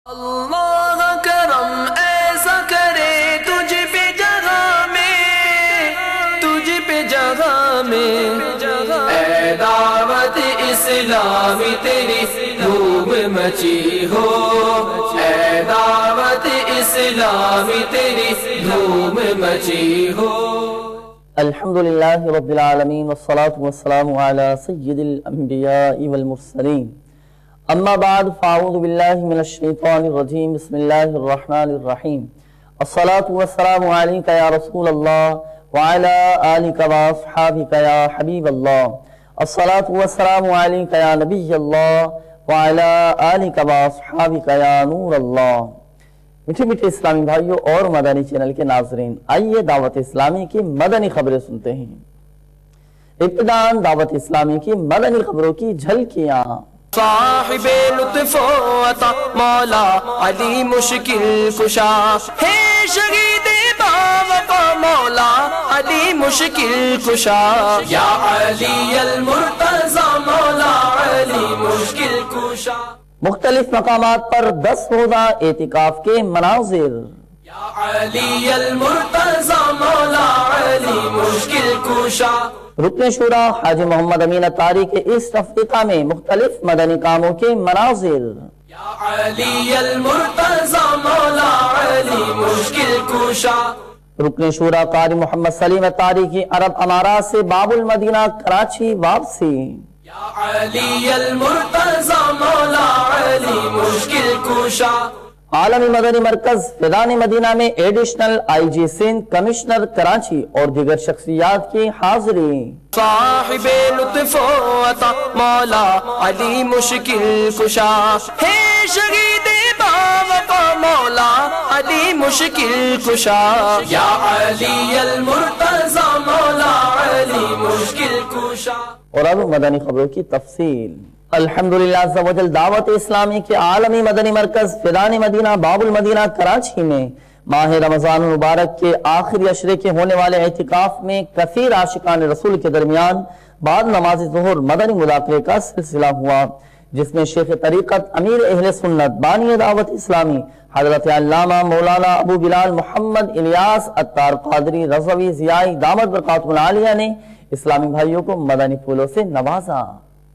اللہ کرم ایسا کرے تجھ پہ جگہ میں اے دعوت اسلامی تیری دھوم مچی ہو، اے دعوت اسلامی تیری دھوم مچی ہو۔ الحمدللہ رب العالمین والصلاة والسلام علی سید الانبیاء والمرسلین، اما بعد فاعوذ باللہ من الشیطان الرجیم، بسم اللہ الرحمن الرحیم۔ الصلاة والسلام علیکہ یا رسول اللہ وعلی آلکہ واصحابکہ یا حبیب اللہ۔ الصلاة والسلام علیکہ یا نبی اللہ وعلی آلکہ واصحابکہ یا نور اللہ۔ میٹھے میٹھے اسلامی بھائیوں اور مدنی چینل کے ناظرین، آئیے دعوت اسلامی کی مدنی خبریں سنتے ہیں۔ ابتداءً دعوت اسلامی کی مدنی خبروں کی جھلکیاں۔ صاحب لطف و عطا مولا علی مشکل کشا ہے، شہید باوفا مولا علی مشکل کشا، یا علی المرتضی مولا علی مشکل کشا۔ مختلف مقامات پر 10 روزہ اعتکاف کے مناظر۔ یا علی المرتضی مولا علی مشکل کشا۔ رکن شورا حاجی محمد امین اتاری کے ایسٹ افریقہ میں مختلف مدنی کاموں کے مناظر۔ یا علی المرتضی مولا علی مشکل کشا۔ رکن شورا قاری محمد سلیم اتاری کی عرب امارات سے باب المدینہ کراچی واپسی۔ یا علی المرتضی مولا علی مشکل کشا۔ عالمی مدنی مرکز فیضان مدینہ میں additional I G Sindh commissioner Karachi اور دیگر شخصیات کی حاضری۔ صاحب لطف و عطا مولا علی مشکل کشا ہے، شہید باوفا مولا علی مشکل کشا، یا علی المرتضی مولا علی مشکل کشا۔ اور اب مدنی خبروں کی تفصیل۔ الحمدللہ عز و جل دعوت اسلامی کے عالمی مدنی مرکز فیضان مدینہ باب المدینہ کراچی میں ماہ رمضان المبارک کے آخری عشرے کے ہونے والے اعتکاف میں کثیر عاشقان رسول کے درمیان بعد نماز ظہر مدنی مذاکرے کا سلسلہ ہوا، جس میں شیخ طریقت امیر اہل سنت بانی دعوت اسلامی حضرت علامہ مولانا ابو بلال محمد الیاس عطار قادری رضوی ضیائی دامت برکاتہ العالیہ نے اسلامی بھائیوں کو مدنی پھولوں سے نوازا۔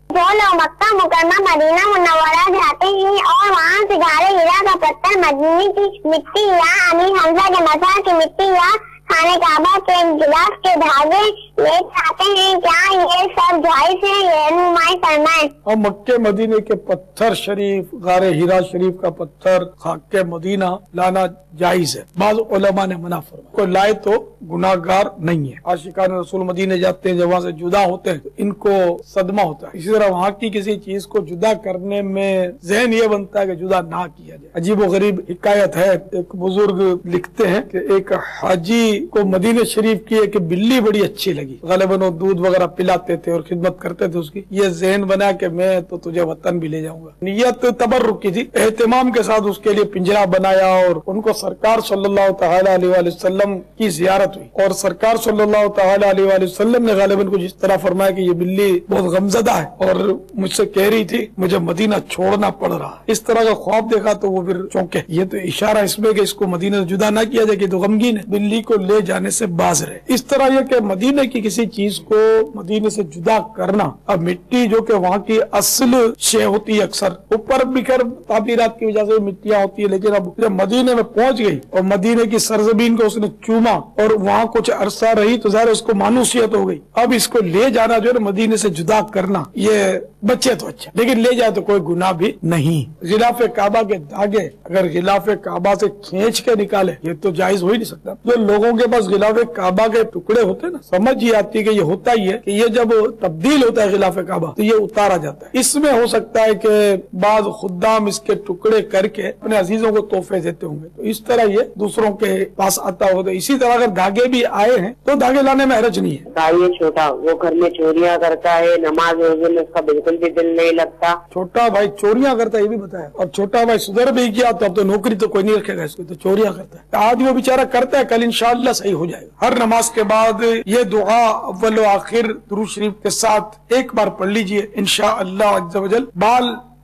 جو لوگ مکہ مکرمہ مدینہ منورہ جاتے ہیں اور وہاں سے گارے ہیرا کا پتھر، مدینے کی مٹی یا امیر حمزہ کے مزار کی مٹی یا خانہ کعبہ کے گلاف کے دھاگے لے جاتے ہیں، کیا یہ سب جائز ہے؟ یہ رہنمائی فرمائیں۔ اور مکہ مدینے کے پتھر شریف، غار ہیرا شریف کا پتھر خاک مدینہ لانا جائز ہے، بعض علماء نے منع فرمایا، کوئی لائے تو گناہگار نہیں ہے۔ عاشقان رسول مدینے جاتے ہیں، جب وہاں سے جدا ہوتے ہیں تو ان کو صدمہ ہوتا ہے، اسی طرح وہاں کی کسی چیز کو جدا کرنے میں ذہن یہ بنتا ہے کہ جدا نہ کیا جائے۔ عجیب و غریب حکایت ہے، ایک بزرگ لکھتے ہیں کہ ایک حاجی کو مدینہ شریف کی ایک بلی بڑی اچھی لگی، غالباً وہ دودھ وغیرہ پلاتے تھے اور خدمت کرتے تھے اس کی، یہ ذہن بنا کہ میں تو تجھے وطن بھی لے جاؤں گا۔ نیت تبرک کی تھی، اہتمام کے ساتھ اس کے لیے پنجرہ بنایا اور ان کو سرکار صلی اللہ تعالی علیہ وآلہ وسلم کی زیارت ہوئی، اور سرکار صلی اللہ تعالی علیہ وآلہ وسلم نے غالباً کچھ اس طرح فرمایا کہ یہ بلی بہت غمزدہ ہے اور مجھ سے کہہ رہی تھی مجھے مدینہ چھوڑنا پڑ رہا ہے۔ اس طرح کا خواب دیکھا تو وہ پھر چونکے، یہ تو اشارہ اس میں کہ اس کو مدینہ سے جدا نہ کیا جائے کہ تو غمگین ہے، بلی کو لے جانے سے باز رہے۔ اس طرح یہ کہ مدینہ کی کسی چیز کو مدینہ سے جدا کرنا، اب مٹی جو کہ وہاں کی اصل شے ہوتی ہے، اکثر اوپر بکھر تعبیرات کی وجہ سے مٹیاں ہوتی ہے، لیکن اب جب مدینہ میں پہنچ گئی اور مدینہ کی سرزمین کو اس نے چوما اور وہاں کچھ عرصہ رہی تو ظاہر اس کو مانوسیت ہو گئی، اب اس کو لے جانا جو ہے مدینہ سے جدا کرنا، یہ بچے تو اچھا لیکن لے جائے تو کوئی گناہ بھی نہیں۔ غلاف کعبہ کے دھاگے اگر غلاف کعبہ سے کھینچ کے نکالے یہ تو جائز ہو ہی نہیں سکتا۔ جو لوگوں کے پاس غلاف کعبہ کے ٹکڑے ہوتے ہیں نا، سمجھ یہ آتی ہے کہ یہ ہوتا ہی ہے کہ یہ جب تبدیل ہوتا ہے غلاف کعبہ تو یہ اتارا جاتا ہے۔ اس میں ہو سکتا ہے کہ بعض خدام اس کے ٹکڑے کر کے اپنے عزیزوں کو تحفے دیتے ہوں گے، تو اس طرح یہ دوسروں کے پاس آتا ہوگا۔ اسی طرح اگر دھاگے بھی آئے ہیں تو دھاگے لانے میں حرج نہیں ہے۔ بھائی چھوٹا وہ گھر میں چوریاں کرتا ہے، نماز روزے میں اس کا بالکل بھی دل نہیں لگتا۔ چھوٹا بھائی چوریاں کرتا ہے یہ بھی بتایا، اور چھوٹا بھائی سدھر بھی گیا تو اب تو نوکری تو کوئی نہیں رکھے گا اس کو، تو چوریاں کرتا ہے۔ آج وہ بیچارہ کرتا ہے، کل انشاءاللہ صحیح ہو جائے گا۔ ہر نماز کے بعد یہ دعا اول و آخر درود شریف کے ساتھ ایک بار پڑھ لیجئے، انشاءاللہ عز و جل بال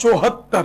74।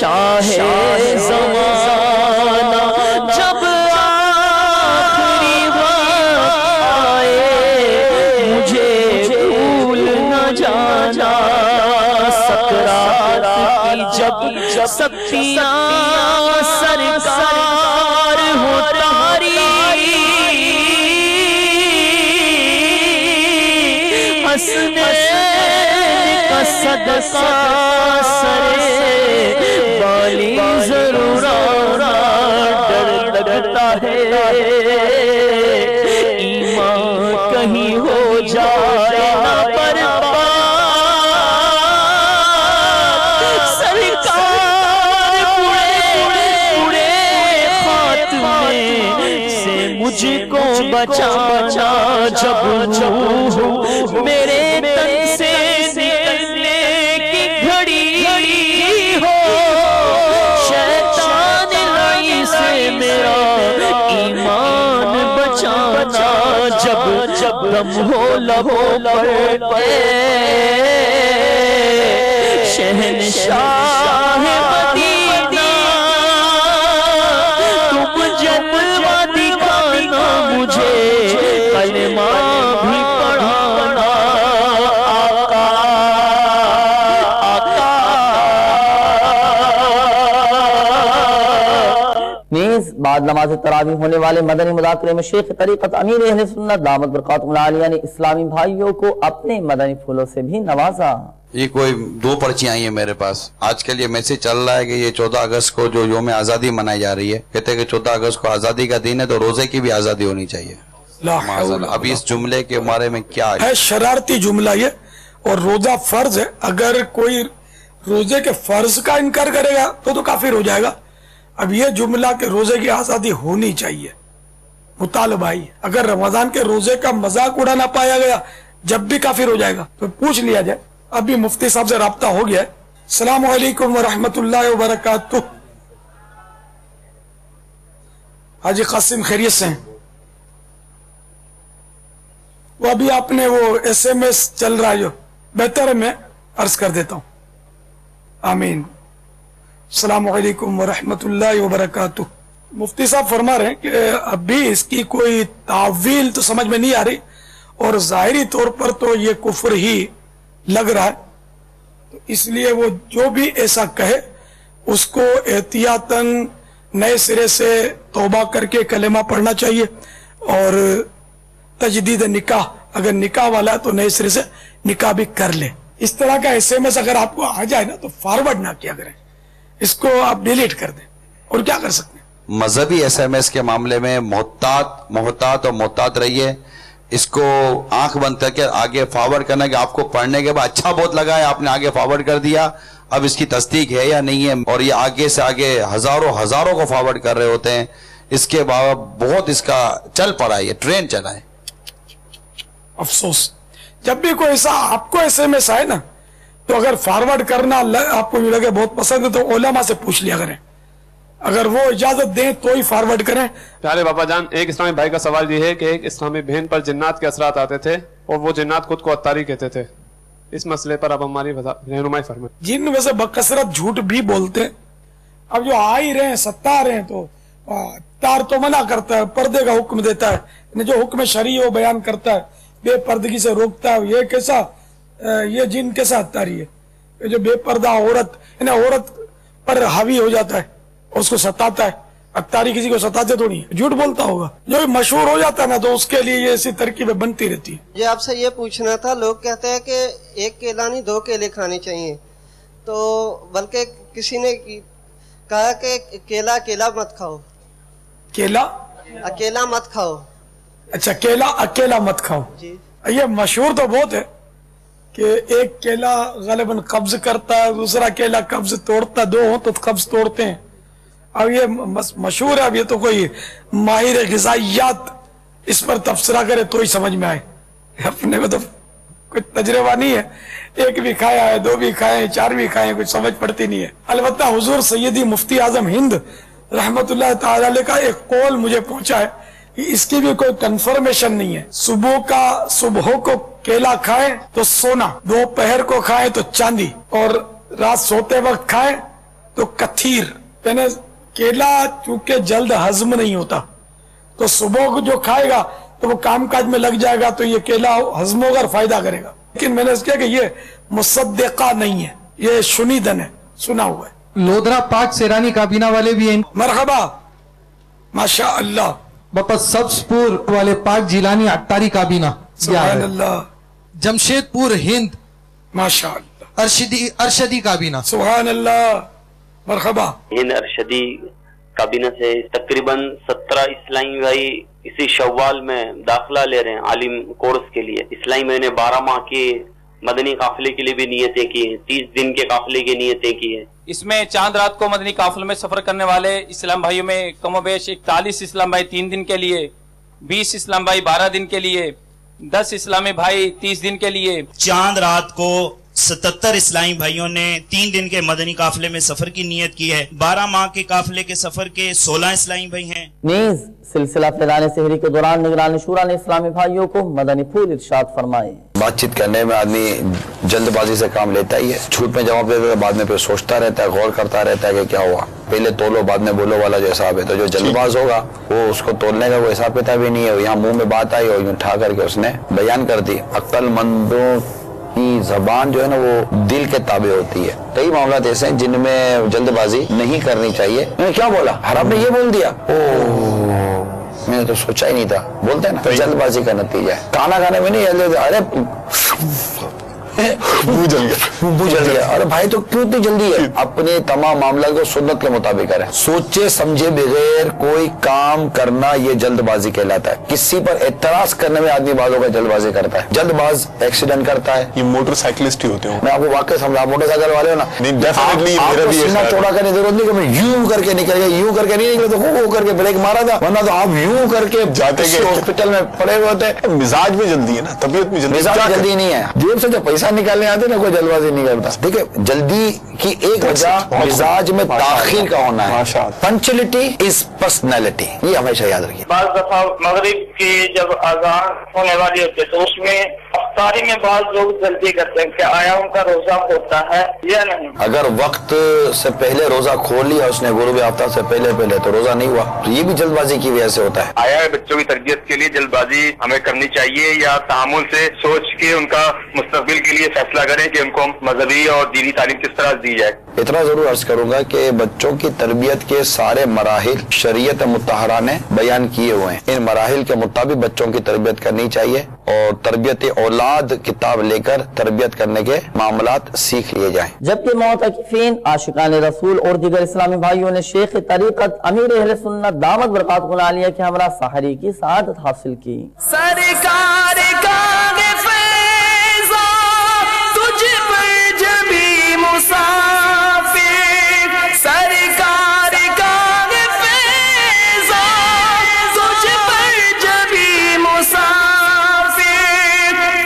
شاہ زمانہ جب آخری وقت آئے مجھے بھول نہ جانا سکرات کی جب سکتیاں سرکار ہو تاری حسنین کا صدقہ سرے بالی ضرور ڈر لگتا ہے ایمان کہیں ہو جائے نہ برباد سرکار پورے خاتمے سے مجھ کو بچانا جب روح میرے تن سے نکلنے کی گھڑی ہو شیطان لائی سے میرا ایمان بچانا جب دم ہو لبوں پر شہنشاہ مدینہ تم جلوہ دکھانا مجھے کلمہ بھی پڑھانا نیز بعد نماز تراویح ہونے والے مدنی مذاکرے میں شیخ طریقت امیر اہل سنت دامت برکاتہم العالیہ نے اسلامی بھائیوں کو اپنے مدنی پھولوں سے بھی نوازا۔ یہ کوئی 2 پرچیاں آئی ہیں میرے پاس آج کل یہ میسج چل رہا ہے کہ یہ 14 اگست کو جو یوم آزادی منائی جا رہی ہے کہتے ہیں کہ 14 اگست کو آزادی کا دن ہے تو روزے کی بھی آزادی ہونی چاہیے۔ ابھی اس جملے کے بارے میں کیا ہے؟ شرارتی جملہ یہ، اور روزہ فرض ہے، اگر کوئی روزے کے فرض کا انکار کرے گا تو کافر ہو جائے گا۔ اب یہ جملہ کہ روزے کی آزادی ہونی چاہیے مطالبہ ہی، اگر رمضان کے روزے کا مذاق اڑانا پایا گیا جب بھی کافر ہو جائے گا تو پوچھ لیا جائے۔ ابھی مفتی صاحب سے رابطہ ہو گیا ہے۔ السلام علیکم ورحمۃ اللہ وبرکاتہ۔ حاجی قاسم خیریت سے ہیں؟ وہ ابھی آپ نے وہ SMS چل رہا ہے جو بہتر ہے میں عرض کر دیتا ہوں۔ آمین۔ السلام علیکم ورحمۃ اللہ وبرکاتہ۔ مفتی صاحب فرما رہے ہیں کہ ابھی اس کی کوئی تعویل تو سمجھ میں نہیں آ رہی اور ظاہری طور پر تو یہ کفر ہی لگ رہا ہے، تو اس لیے وہ جو بھی ایسا کہے اس کو احتیاطاً نئے سرے سے توبہ کر کے کلمہ پڑھنا چاہیے، اور تجدید نکاح اگر نکاح والا ہے تو نئے سرے سے نکاح بھی کر لے۔ اس طرح کا SMS اگر آپ کو آ جائے نا تو فارورڈ نہ کیا کریں، اس کو آپ ڈیلیٹ کر دیں۔ اور کیا کر سکتے ہیں؟ مذہبی SMS کے معاملے میں محتاط رہیے، اس کو آنکھ بند کر کے آگے فارورڈ کرنا کہ آپ کو پڑھنے کے بعد اچھا بہت لگا ہے، آپ نے آگے فارورڈ کر دیا، اب اس کی تصدیق ہے یا نہیں ہے، اور یہ آگے سے آگے ہزاروں کو فارورڈ کر رہے ہوتے ہیں، اس کے بعد بہت اس کا چل پڑا ہے، یہ ٹرین چلا ہے۔ افسوس، جب بھی کوئی ایسا آپ کو SMS آئے نا تو اگر فارورڈ کرنا آپ کو لگے بہت پسند ہے تو علماء سے پوچھ لیا کریں، اگر وہ اجازت دیں تو ہی فارورڈ کریں۔ پیارے بابا جان، ایک اسلامی بھائی کا سوال یہ ہے کہ ایک اسلامی بہن پر جنات کے اثرات آتے تھے اور وہ جنات خود کو عطاری کہتے تھے، اس مسئلے پر اب ہماری رہنمائی فرمائیں۔ جن ویسے بکثرت جھوٹ بھی بولتے ہیں، اب جو آ ہی رہے ہیں ستا رہے ہیں تو عطار تو منع کرتا ہے، پردے کا حکم دیتا ہے، جو حکم شرعی وہ بیان کرتا ہے، بے پردگی سے روکتا ہے۔ یہ جن کیسا عطاری ہے؟ جو بے پردہ عورت پر حاوی ہو جاتا ہے اور اس کو ستاتا ہے، عطاری کسی کو ستاتے تو نہیں ہے، جھوٹ بولتا ہوگا۔ جو مشہور ہو جاتا ہے نا تو اس کے لیے یہ ایسی ترکیبیں بنتی رہتی ہیں۔ یہ آپ سے یہ پوچھنا تھا، لوگ کہتے ہیں کہ ایک کیلا نہیں 2 کیلے کھانے چاہیے، تو بلکہ کسی نے کہا کہ کیلا مت کھاؤ، کیلا اکیلا مت کھاؤ۔ اچھا، کیلا اکیلا مت کھاؤ۔ جی، یہ مشہور تو بہت ہے کہ ایک کیلا غالباً قبض کرتا ہے، دوسرا کیلا قبض توڑتا، 2 ہوں تو قبض توڑتے ہیں۔ اب یہ مشہور ہے، اب یہ تو کوئی ماہر غذائیات اس پر تبصرہ کرے تو ہی سمجھ میں آئے، اپنے کو تو کچھ تجربہ نہیں ہے، 1 بھی کھایا ہے، 2 بھی کھائے ہیں، 4 بھی کھائے ہیں، کچھ سمجھ پڑتی نہیں ہے۔ البتہ حضور سیدی مفتی اعظم ہند رحمت اللہ تعالی علیہ کا ایک قول مجھے پہنچا ہے، اس کی بھی کوئی کنفرمیشن نہیں ہے۔ صبح کو کیلا کھائیں تو سونا، دوپہر کو کھائیں تو چاندی، اور رات سوتے وقت کھائیں تو کثیر یعنی کیلا چونکہ جلد ہضم نہیں ہوتا تو صبح کو جو کھائے گا تو وہ کام کاج میں لگ جائے گا تو یہ کیلا ہضم ہوگا اور فائدہ کرے گا. لیکن میں نے اس کیا کہ یہ مصدقہ نہیں ہے, یہ شنیدن ہے, سنا ہوا ہے. لودھرا پاک سیرانی کابینہ والے بھی ہیں. مرحبا, ماشاء اللہ. باپا سبز پور والے پاک جیلانی اٹاری کابینہ. سبحان اللہ. جمشید پور ہند, ماشاء اللہ. ارشدی کابینہ. سبحان اللہ. مرحبا. ہند ارشدی کابینہ سے تقریباً 17 اسلامی بھائی اسی شوال میں داخلہ لے رہے ہیں عالم کورس کے لیے. اسلامی بھائی نے 12 ماہ کے مدنی قافلے کے لیے بھی نیتیں کی ہیں, 30 دن کے قافلے کی نیتیں کی ہیں. اس میں چاند رات کو مدنی قافلے میں سفر کرنے والے اسلام بھائیوں میں کم و بیش 41 اسلام بھائی 3 دن کے لیے, 20 اسلام بھائی 12 دن کے لیے, 10 اسلامی بھائی 30 دن کے لیے. چاند رات کو 77 اسلامی بھائیوں نے 3 دن کے مدنی قافلے میں سفر کی نیت کی ہے. 12 ماہ کے قافلے کے سفر کے 16 اسلامی بھائی ہیں. نیز سلسلہ فیضان سحری کے دوران نگران شورا نے اسلامی بھائیوں کو مدنی پھول ارشاد فرمائے. بات چیت کرنے میں آدمی جلد بازی سے کام لیتا ہی ہے, جھوٹ میں جمع پہ بعد میں پھر سوچتا رہتا ہے, غور کرتا رہتا ہے کہ کیا ہوا. پہلے تولو بعد میں بولو والا جو حساب ہے, تو جو جلد باز ہوگا وہ اس کو تولنے کا وہ حساب کتاب ہی نہیں ہے. یہاں منہ میں بات آئی اور یوں اٹھا کر کے اس نے بیان کر دی. عقل مندوں کی زبان جو ہے نا وہ دل کے تابع ہوتی ہے. کئی معاملات ایسے ہیں جن میں جلد بازی نہیں کرنی چاہیے. میں نے کیا بولا, حرام نے یہ بول دیا, میں نے تو سوچا ہی نہیں تھا. بولتے ہیں نا جلد بازی کا نتیجہ ہے. کھانا کھانے میں نہیں, ارے منہ جل گیا. ارے بھائی تو کیوں اتنی جلدی ہے؟ اپنے تمام معاملات کو سنت کے مطابق کریں. سوچے سمجھے بغیر کوئی کام کرنا یہ جلد بازی کہلاتا ہے. کسی پر اعتراض کرنے میں آدمی بعض اوقات جلد بازی کرتا ہے. جلد باز ایکسیڈنٹ کرتا ہے. یہ موٹر سائیکلسٹ ہی ہوتے ہیں. میں آپ کو واقعی سمجھا, موٹر سائیکل والے ہو نا, آپ کو سینہ چوڑا کرنے ضرورت نہیں کہ میں یوں کر کے نکل گیا, یوں کر کے نہیں نکلے تو وہ کر کے بریک مارا تھا, ورنہ تو آپ یوں کر کے جاتے کہ ہاسپٹل میں پڑے ہوئے ہوتے ہیں. مزاج میں جلدی ہے نا, طبیعت میں جلدی نہیں ہے. جیب سے جو پیسہ نکالنے آتے نا کوئی جلد بازی نہیں کرتا. دیکھیں جلدی کی ایک وجہ مزاج میں تاخیر کا ہونا ہے. پنچولیٹی از پرسنالٹی, یہ ہمیشہ یاد رکھیے. بعض دفعہ مغرب کی جب اذان ہونے والی ہوتی ہے تو اس میں افطاری میں بعض لوگ جلدی کرتے ہیں کہ آیا ان کا روزہ ہوتا ہے یا نہیں. اگر وقت سے پہلے روزہ کھول لیا اس نے غروب آفتاب سے پہلے تو روزہ نہیں ہوا, تو یہ بھی جلد بازی کی وجہ سے ہوتا ہے. آیا بچوں کی تربیت کے لیے جلد بازی ہمیں کرنی چاہیے یا تحمل سے سوچ کے ان کا مستقبل کے لیے فیصلہ کریں کہ ان کو مذہبی اور دینی تعلیم کس طرح دی جائے؟ اتنا ضرور عرض کروں گا کہ بچوں کی تربیت کے سارے مراحل شریعت مطہرہ نے بیان کیے ہوئے ہیں. ان مراحل کے مطابق بچوں کی تربیت کرنی چاہیے اور تربیت اولاد کتاب لے کر تربیت کرنے کے معاملات سیکھ لیے جائیں. جبکہ معتکفین, عاشقان رسول اور دیگر اسلامی بھائیوں نے شیخ طریقت امیر اہل سنت دامت برکاتہ العالیہ کے ہمراہ سحری کی سعادت حاصل کی. سرکار کا فیضا تجھ پر جبی مسافر, سرکار کا فیضا تجھ پر جبی مسافر,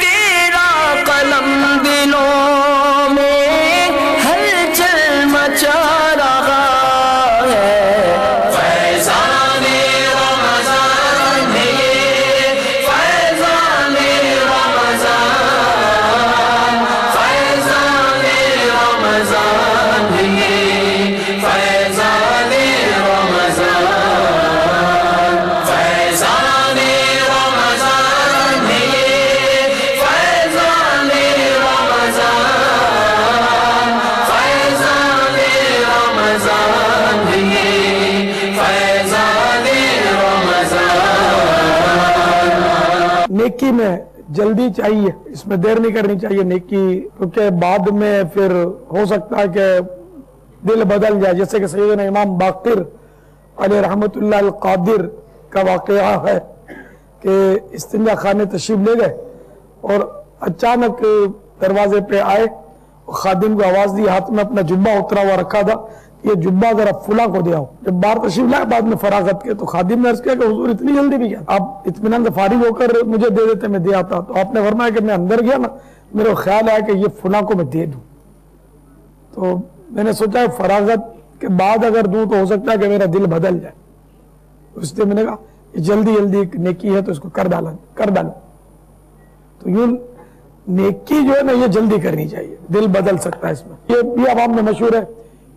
تیرا قلم دلوں میں ہلچل مچا رہا ہے. فیضان رمضان ہے, فیضان رمضان, فیضان رمضان ہے, فیضان رمضان, فیضان رمضان ہے, فیضان رمضان, فیضان رمضان ہے, فیضان رمضان. نیکی میں جلدی چاہیے, اس میں دیر نہیں کرنی چاہیے نیکی, کیونکہ بعد میں پھر ہو سکتا ہے کہ دل بدل جائے. جیسے کہ سیدنا امام باقر علیہ رحمت اللہ القادر کا واقعہ ہے کہ استنجا خانے تشریف لے گئے اور اچانک دروازے پہ آئے, خادم کو آواز دی, ہاتھ میں اپنا جبہ اترا ہوا رکھا تھا, یہ جبہ ذرا فلاں کو دیا ہو. جب باہر تشریف لائے بعد میں فراغت کے, تو خادم نے عرض کیا کہ حضور اتنی جلدی بھی کیا, آپ اطمینان سے فارغ ہو کر مجھے دے دیتے, میں دے آتا. تو آپ نے فرمایا کہ میں اندر گیا نا, میرے خیال آیا کہ یہ فلاں کو میں دے دوں. تو میں نے سوچا ہے فراغت کے بعد اگر دوں تو ہو سکتا ہے کہ میرا دل بدل جائے. اس لیے میں نے کہا یہ جلدی ایک نیکی ہے تو اس کو کر ڈالو. تو یوں نیکی جو ہے نا یہ جلدی کرنی چاہیے, دل بدل سکتا ہے اس میں. یہ بھی عوام میں مشہور ہے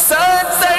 70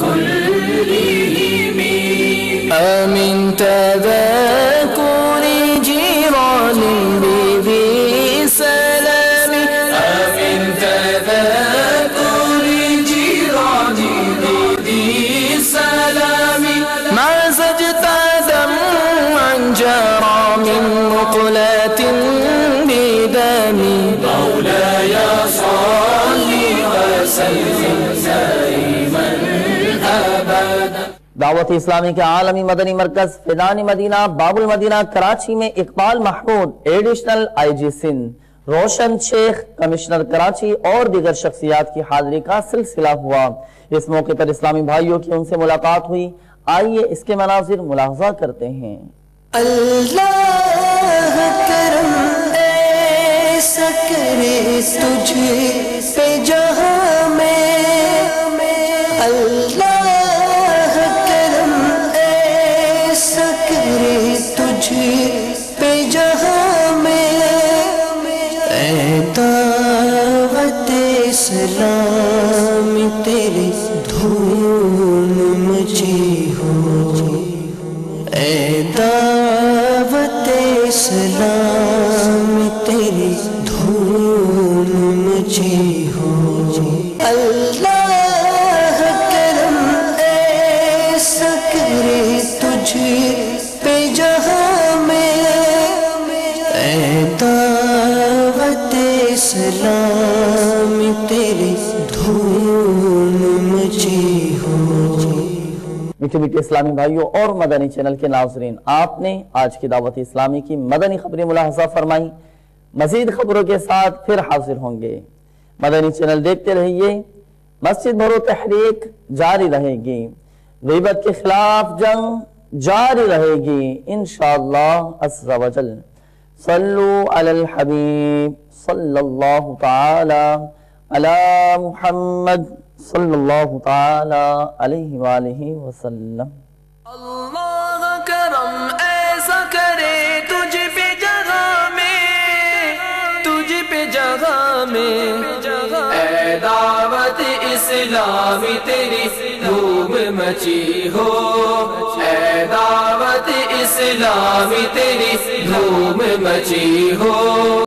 كلهم أمن تذكر جيران بذي سلام أمن تذكر جيران بذي سلام ما زجت دمعا جرى من مقلة بدم مولاي صل وسلم دائما أبدا دعوت اسلامی کے عالمی مدنی مرکز فیضان مدینہ باب المدینہ کراچی میں Iqbal Mahmood additional I G Sindh روشن شیخ کمشنر کراچی اور دیگر شخصیات کی حاضری کا سلسلہ ہوا۔ اس موقع پر اسلامی بھائیوں کی ان سے ملاقات ہوئی، آئیے اس کے مناظر ملاحظہ کرتے ہیں۔ اللہ کرم ایسا کرے تجھ پہ جہاں میں، اللہ کرم ایسا کرے تجھ پہ جہاں میں، اے دعوت اسلام تیری دھوم مچی ہو، اے دعوت اسلام تیری دھوم مچی ہو، اللہ کرم ایسا کرے تجھ پہ جہاں میں، اے دعوت اسلام تیری دھوم مچی ہو۔ میٹھے میٹھے اسلامی بھائیوں اور مدنی چینل کے ناظرین، آپ نے آج کی دعوت اسلامی کی مدنی خبریں ملاحظہ فرمائی، مزید خبروں کے ساتھ پھر حاضر ہوں گے۔ مدنی چینل دیکھتے رہیے، مسجد بھرو تحریک جاری رہے گی، غیبت کے خلاف جنگ جاری رہے گی انشاءاللہ عز و جل۔ صلو علی الحبیب صلی اللہ تعالی علی محمد صلی اللہ تعالی علیہ وآلہ وسلم۔ اللہ کرم ایسا کرے تجھ پہ جگہ میں، تجھ پہ جگہ میں، اے دعوت اسلامی تیری دھوم مچی ہو، اے دعوت اسلامی تیری دھوم مچی ہو۔